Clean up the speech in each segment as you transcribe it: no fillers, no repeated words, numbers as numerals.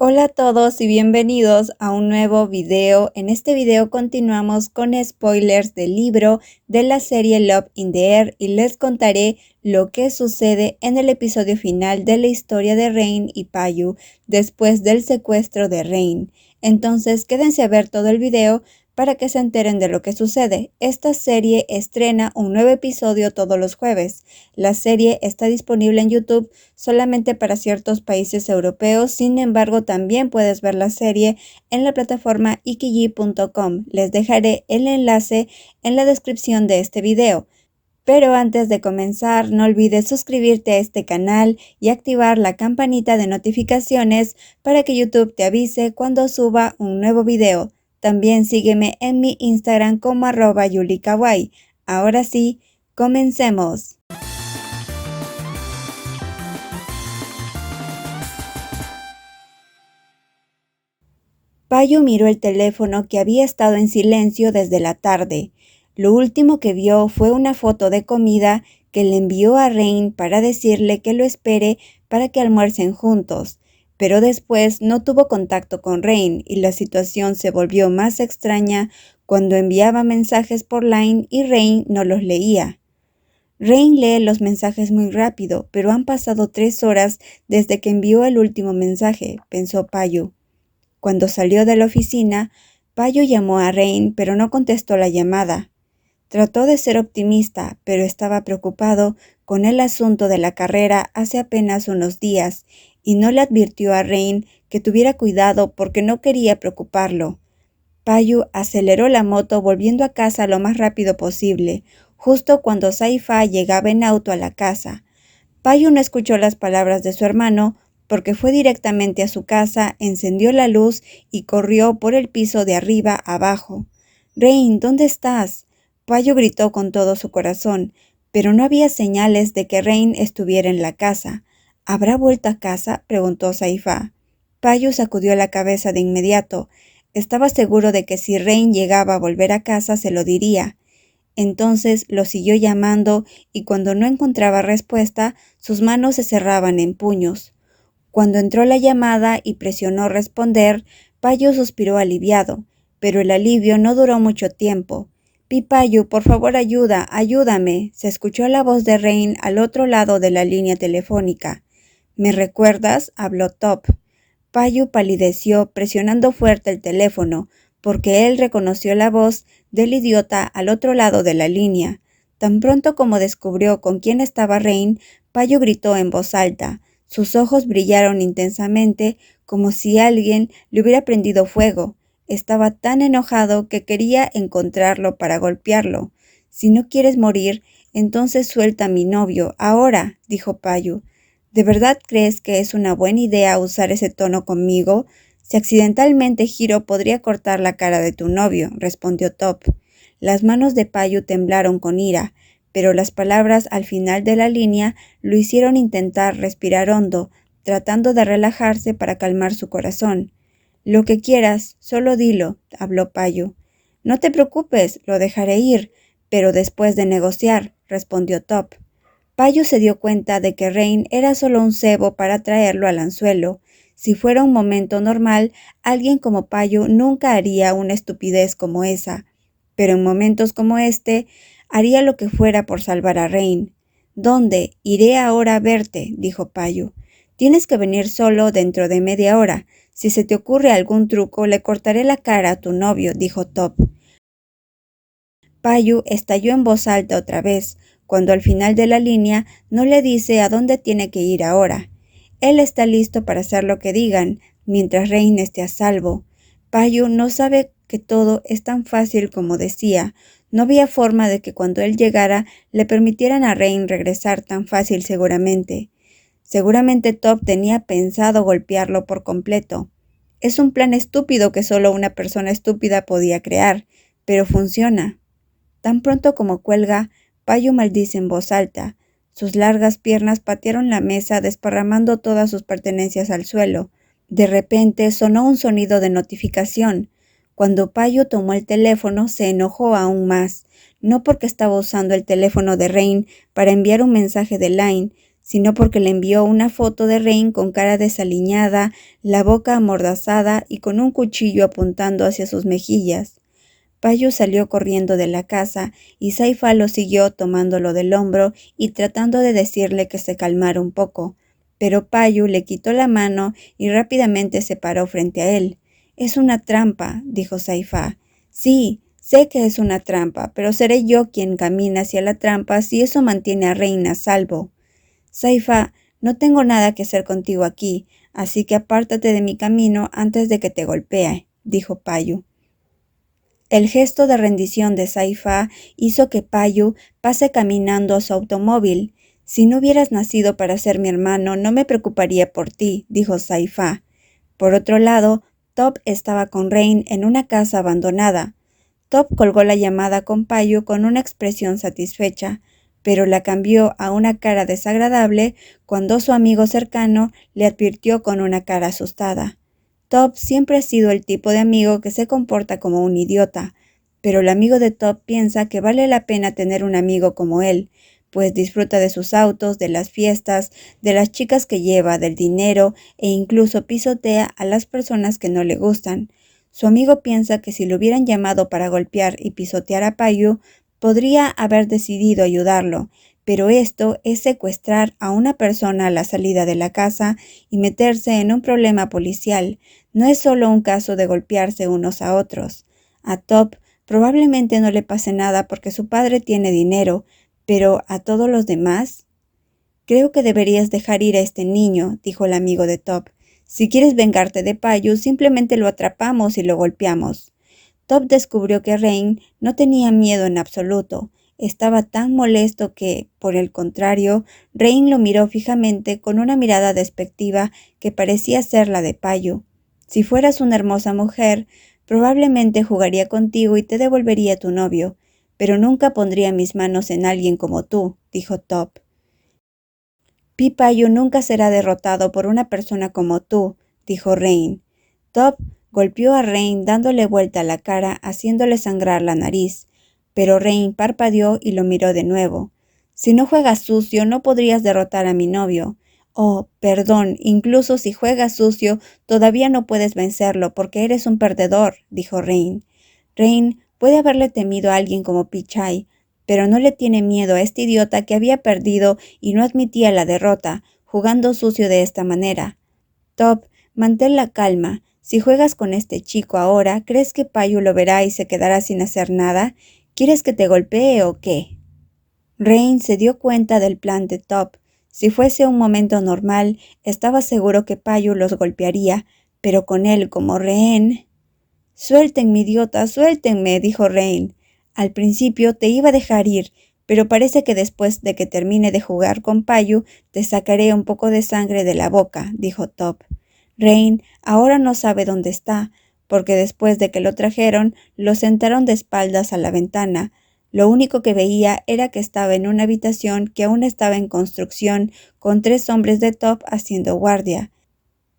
Hola a todos y bienvenidos a un nuevo video. En este video continuamos con spoilers del libro de la serie Love in the Air y les contaré lo que sucede en el episodio final de la historia de Rain y Payu después del secuestro de Rain. Entonces quédense a ver todo el video para que se enteren de lo que sucede. Esta serie estrena un nuevo episodio todos los jueves. La serie está disponible en YouTube solamente para ciertos países europeos, sin embargo también puedes ver la serie en la plataforma ikiji.com. Les dejaré el enlace en la descripción de este video. Pero antes de comenzar, no olvides suscribirte a este canal y activar la campanita de notificaciones para que YouTube te avise cuando suba un nuevo video. También sígueme en mi Instagram como @yulikawaii. Ahora sí, comencemos. Payu miró el teléfono que había estado en silencio desde la tarde. Lo último que vio fue una foto de comida que le envió a Rain para decirle que lo espere para que almuercen juntos, pero después no tuvo contacto con Rain y la situación se volvió más extraña cuando enviaba mensajes por Line y Rain no los leía. Rain lee los mensajes muy rápido, pero han pasado 3 horas desde que envió el último mensaje, pensó Payu. Cuando salió de la oficina, Payu llamó a Rain, pero no contestó la llamada. Trató de ser optimista, pero estaba preocupado con el asunto de la carrera hace apenas unos días y no le advirtió a Rain que tuviera cuidado porque no quería preocuparlo. Payu aceleró la moto volviendo a casa lo más rápido posible, justo cuando Saifa llegaba en auto a la casa. Payu no escuchó las palabras de su hermano porque fue directamente a su casa, encendió la luz y corrió por el piso de arriba abajo. «Rain, ¿dónde estás?», Payu gritó con todo su corazón, pero no había señales de que Rain estuviera en la casa. «¿Habrá vuelto a casa?», preguntó Saifa. Payu sacudió la cabeza de inmediato. Estaba seguro de que si Rain llegaba a volver a casa se lo diría. Entonces lo siguió llamando y cuando no encontraba respuesta, sus manos se cerraban en puños. Cuando entró la llamada y presionó responder, Payu suspiró aliviado, pero el alivio no duró mucho tiempo. «Payu, por favor ayúdame», se escuchó la voz de Rain al otro lado de la línea telefónica. «¿Me recuerdas?», habló Top. Payu palideció presionando fuerte el teléfono, porque él reconoció la voz del idiota al otro lado de la línea. Tan pronto como descubrió con quién estaba Rain, Payu gritó en voz alta. Sus ojos brillaron intensamente como si alguien le hubiera prendido fuego. Estaba tan enojado que quería encontrarlo para golpearlo. «Si no quieres morir, entonces suelta a mi novio, ahora», dijo Payu. «¿De verdad crees que es una buena idea usar ese tono conmigo? Si accidentalmente giro podría cortar la cara de tu novio», respondió Top. Las manos de Payu temblaron con ira, pero las palabras al final de la línea lo hicieron intentar respirar hondo, tratando de relajarse para calmar su corazón. «Lo que quieras, solo dilo», habló Payu. «No te preocupes, lo dejaré ir, pero después de negociar», respondió Top. Payu se dio cuenta de que Rain era solo un cebo para traerlo al anzuelo. Si fuera un momento normal, alguien como Payu nunca haría una estupidez como esa. Pero en momentos como este, haría lo que fuera por salvar a Rain. «¿Dónde? Iré ahora a verte», dijo Payu. «Tienes que venir solo dentro de media hora. Si se te ocurre algún truco, le cortaré la cara a tu novio», dijo Top. Payu estalló en voz alta otra vez, cuando al final de la línea no le dice a dónde tiene que ir ahora. Él está listo para hacer lo que digan, mientras Rain esté a salvo. Payu no sabe que todo es tan fácil como decía. No había forma de que cuando él llegara le permitieran a Rain regresar tan fácil seguramente. Seguramente Top tenía pensado golpearlo por completo. Es un plan estúpido que solo una persona estúpida podía crear, pero funciona. Tan pronto como cuelga, Payu maldice en voz alta. Sus largas piernas patearon la mesa desparramando todas sus pertenencias al suelo. De repente sonó un sonido de notificación. Cuando Payu tomó el teléfono se enojó aún más, no porque estaba usando el teléfono de Rain para enviar un mensaje de Line, sino porque le envió una foto de Rain con cara desaliñada, la boca amordazada y con un cuchillo apuntando hacia sus mejillas. Payu salió corriendo de la casa y Saifa lo siguió tomándolo del hombro y tratando de decirle que se calmara un poco. Pero Payu le quitó la mano y rápidamente se paró frente a él. «Es una trampa», dijo Saifa. «Sí, sé que es una trampa, pero seré yo quien camina hacia la trampa si eso mantiene a Rain a salvo». «Saifa, no tengo nada que hacer contigo aquí, así que apártate de mi camino antes de que te golpee», dijo Payu. El gesto de rendición de Saifa hizo que Payu pase caminando a su automóvil. «Si no hubieras nacido para ser mi hermano, no me preocuparía por ti», dijo Saifa. Por otro lado, Top estaba con Rain en una casa abandonada. Top colgó la llamada con Payu con una expresión satisfecha, pero la cambió a una cara desagradable cuando su amigo cercano le advirtió con una cara asustada. Top siempre ha sido el tipo de amigo que se comporta como un idiota, pero el amigo de Top piensa que vale la pena tener un amigo como él, pues disfruta de sus autos, de las fiestas, de las chicas que lleva, del dinero e incluso pisotea a las personas que no le gustan. Su amigo piensa que si lo hubieran llamado para golpear y pisotear a Payu, podría haber decidido ayudarlo, pero esto es secuestrar a una persona a la salida de la casa y meterse en un problema policial. No es solo un caso de golpearse unos a otros. A Top probablemente no le pase nada porque su padre tiene dinero, pero ¿a todos los demás? «Creo que deberías dejar ir a este niño», dijo el amigo de Top. «Si quieres vengarte de Payu, simplemente lo atrapamos y lo golpeamos». Top descubrió que Rain no tenía miedo en absoluto. Estaba tan molesto que, por el contrario, Rain lo miró fijamente con una mirada despectiva que parecía ser la de Payu. «Si fueras una hermosa mujer, probablemente jugaría contigo y te devolvería tu novio, pero nunca pondría mis manos en alguien como tú», dijo Top. «Payu nunca será derrotado por una persona como tú», dijo Rain. Top golpeó a Rain dándole vuelta a la cara, haciéndole sangrar la nariz, pero Rain parpadeó y lo miró de nuevo. «Si no juegas sucio, no podrías derrotar a mi novio». «Oh, perdón, incluso si juegas sucio, todavía no puedes vencerlo porque eres un perdedor», dijo Rain. Rain puede haberle temido a alguien como Pichai, pero no le tiene miedo a este idiota que había perdido y no admitía la derrota, jugando sucio de esta manera. «Top, mantén la calma. Si juegas con este chico ahora, ¿crees que Payu lo verá y se quedará sin hacer nada? ¿Quieres que te golpee o qué?» Rain se dio cuenta del plan de Top. Si fuese un momento normal, estaba seguro que Payu los golpearía, pero con él como rehén... «Suéltenme, idiota, suéltenme», dijo Rain. «Al principio te iba a dejar ir, pero parece que después de que termine de jugar con Payu, te sacaré un poco de sangre de la boca», dijo Top. Rain ahora no sabe dónde está, porque después de que lo trajeron, lo sentaron de espaldas a la ventana. Lo único que veía era que estaba en una habitación que aún estaba en construcción, con 3 hombres de Top haciendo guardia.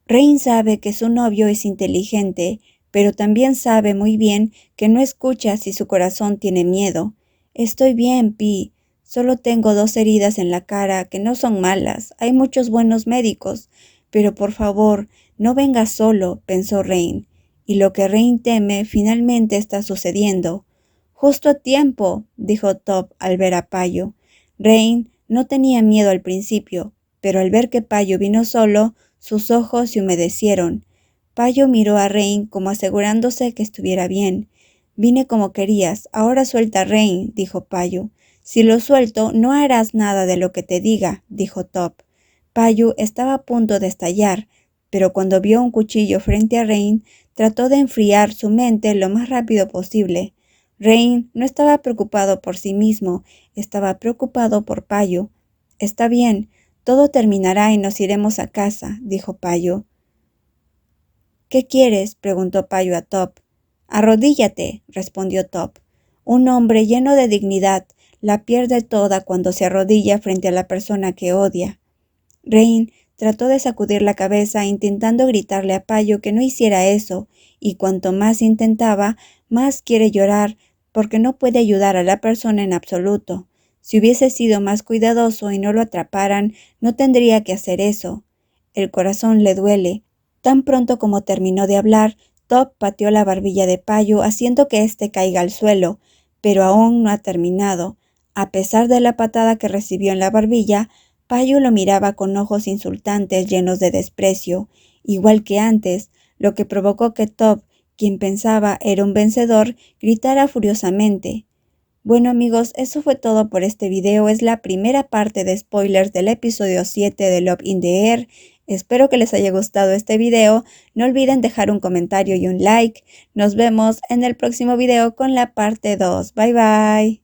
Rain sabe que su novio es inteligente, pero también sabe muy bien que no escucha si su corazón tiene miedo. «Estoy bien, Pi. Solo tengo 2 heridas en la cara que no son malas. Hay muchos buenos médicos. Pero por favor, no vengas solo», pensó Rain. Y lo que Rain teme finalmente está sucediendo. «Justo a tiempo», dijo Top al ver a Payu. Rain no tenía miedo al principio, pero al ver que Payu vino solo, sus ojos se humedecieron. Payu miró a Rain como asegurándose que estuviera bien. «Vine como querías, ahora suelta a Rain», dijo Payu. «Si lo suelto, no harás nada de lo que te diga», dijo Top. Payu estaba a punto de estallar, pero cuando vio un cuchillo frente a Rain, trató de enfriar su mente lo más rápido posible. Rain no estaba preocupado por sí mismo, estaba preocupado por Payu. «Está bien, todo terminará y nos iremos a casa», dijo Payu. «¿Qué quieres?», preguntó Payu a Top. «Arrodíllate», respondió Top. «Un hombre lleno de dignidad la pierde toda cuando se arrodilla frente a la persona que odia». Rain trató de sacudir la cabeza intentando gritarle a Payu que no hiciera eso, y cuanto más intentaba, más quiere llorar porque no puede ayudar a la persona en absoluto. Si hubiese sido más cuidadoso y no lo atraparan, no tendría que hacer eso. El corazón le duele. Tan pronto como terminó de hablar, Top pateó la barbilla de Payu haciendo que éste caiga al suelo, pero aún no ha terminado. A pesar de la patada que recibió en la barbilla, Payu lo miraba con ojos insultantes llenos de desprecio, igual que antes, lo que provocó que Top, quien pensaba era un vencedor, gritara furiosamente. Bueno amigos, eso fue todo por este video. Es la primera parte de spoilers del episodio 7 de Love in the Air. Espero que les haya gustado este video. No olviden dejar un comentario y un like. Nos vemos en el próximo video con la parte 2. Bye bye.